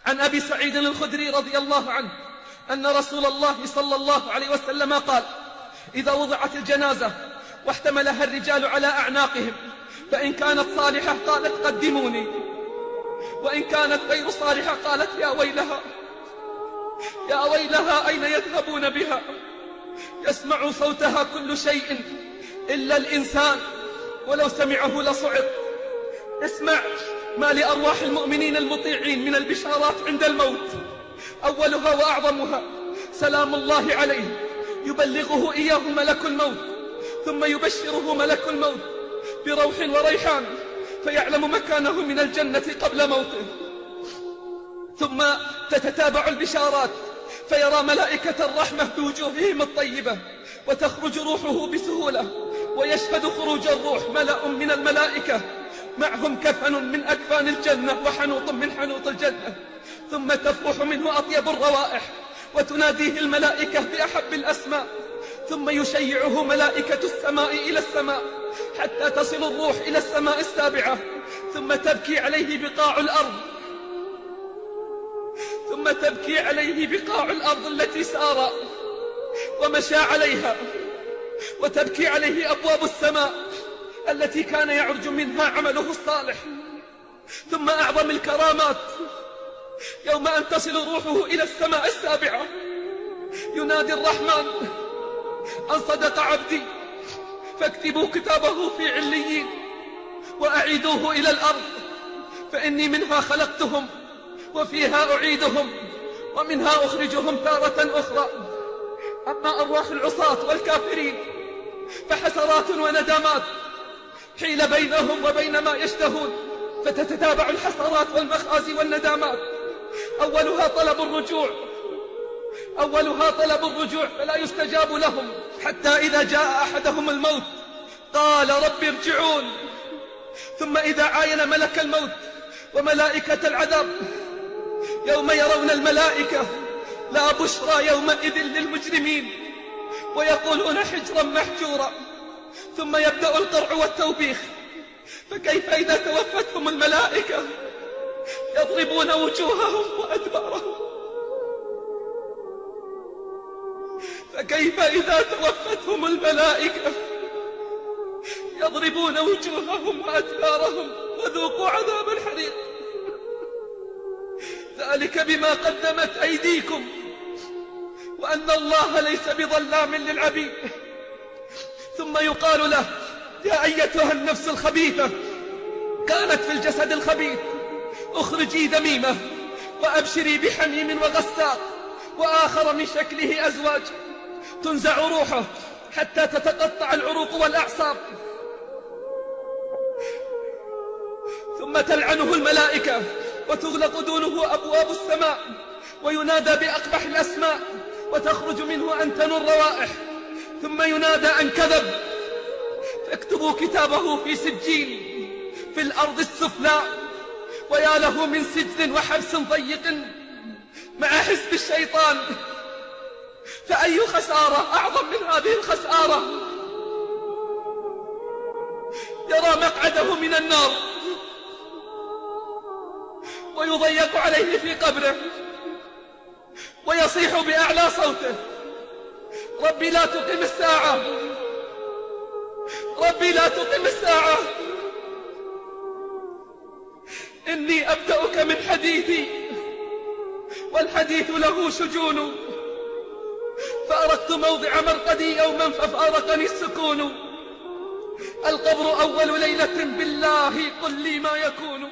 عن أبي سعيد الخدري رضي الله عنه أن رسول الله صلى الله عليه وسلم قال: إذا وضعت الجنازة واحتملها الرجال على أعناقهم، فإن كانت صالحة قالت قدموني، وإن كانت غير صالحة قالت يا ويلها يا ويلها أين يذهبون بها؟ يسمع صوتها كل شيء إلا الإنسان، ولو سمعه لصعق. اسمع ما لأرواح المؤمنين المطيعين من البشارات عند الموت. أولها وأعظمها سلام الله عليه يبلغه إياه ملك الموت، ثم يبشره ملك الموت بروح وريحان، فيعلم مكانه من الجنة قبل موته. ثم تتتابع البشارات، فيرى ملائكة الرحمة بوجوههم الطيبة، وتخرج روحه بسهولة، ويشهد خروج الروح ملأ من الملائكة معهم كفن من أكفان الجنة وحنوط من حنوط الجنة، ثم تفرح منه أطيب الروائح، وتناديه الملائكة بأحب الأسماء، ثم يشيعه ملائكة السماء إلى السماء حتى تصل الروح إلى السماء السابعة، ثم تبكي عليه بقاع الأرض التي سار ومشى عليها، وتبكي عليه أبواب السماء التي كان يعرج منها عمله الصالح. ثم أعظم الكرامات يوم أن تصل روحه إلى السماء السابعة، ينادي الرحمن: أن صدق عبدي فاكتبوا كتابه في عليين وأعيدوه إلى الأرض، فإني منها خلقتهم وفيها أعيدهم ومنها أخرجهم تارة أخرى. أما أرواح العصاة والكافرين فحسرات وندامات حيل بينهم وبين ما يشتهون، فتتتابع الحسرات والمخازي والندامات. أولها طلب الرجوع فلا يستجاب لهم، حتى إذا جاء أحدهم الموت قال: رب ارجعون. ثم إذا عاين ملك الموت وملائكة العذاب يوم يرون الملائكة لا بشرى يومئذ للمجرمين، ويقولون حجرا محجورا. ثم يبدأ القرع والتوبيخ، فكيف إذا توفتهم الملائكة يضربون وجوههم وأدبارهم؟ فكيف إذا توفتهم الملائكة يضربون وجوههم وأدبارهم وذوقوا عذاب الحريق. ذلك بما قدمت أيديكم وأن الله ليس بظلام للعبيد. ثم يقال له: يا أيتها النفس الخبيثة كانت في الجسد الخبيث، اخرجي ذميمة وأبشري بحميم وغساق وآخر من شكله أزواج، تنزع روحه حتى تتقطع العروق والأعصاب، ثم تلعنه الملائكة وتغلق دونه أبواب السماء، وينادى بأقبح الأسماء، وتخرج منه أنتن الروائح. ثم ينادى أن كذب، فاكتبوا كتابه في سجين في الأرض السفلى. ويا له من سجن وحبس ضيق مع حزب الشيطان، فأي خسارة أعظم من هذه الخسارة؟ يرى مقعده من النار ويضيق عليه في قبره، ويصيح بأعلى صوته: ربي لا تقم الساعة، ربي لا تقم الساعة، إني أبدأك من حديثي والحديث له شجون، فأردت موضع مرقدي يوما ففارقني السكون، القبر أول ليلة بالله قل لي ما يكون.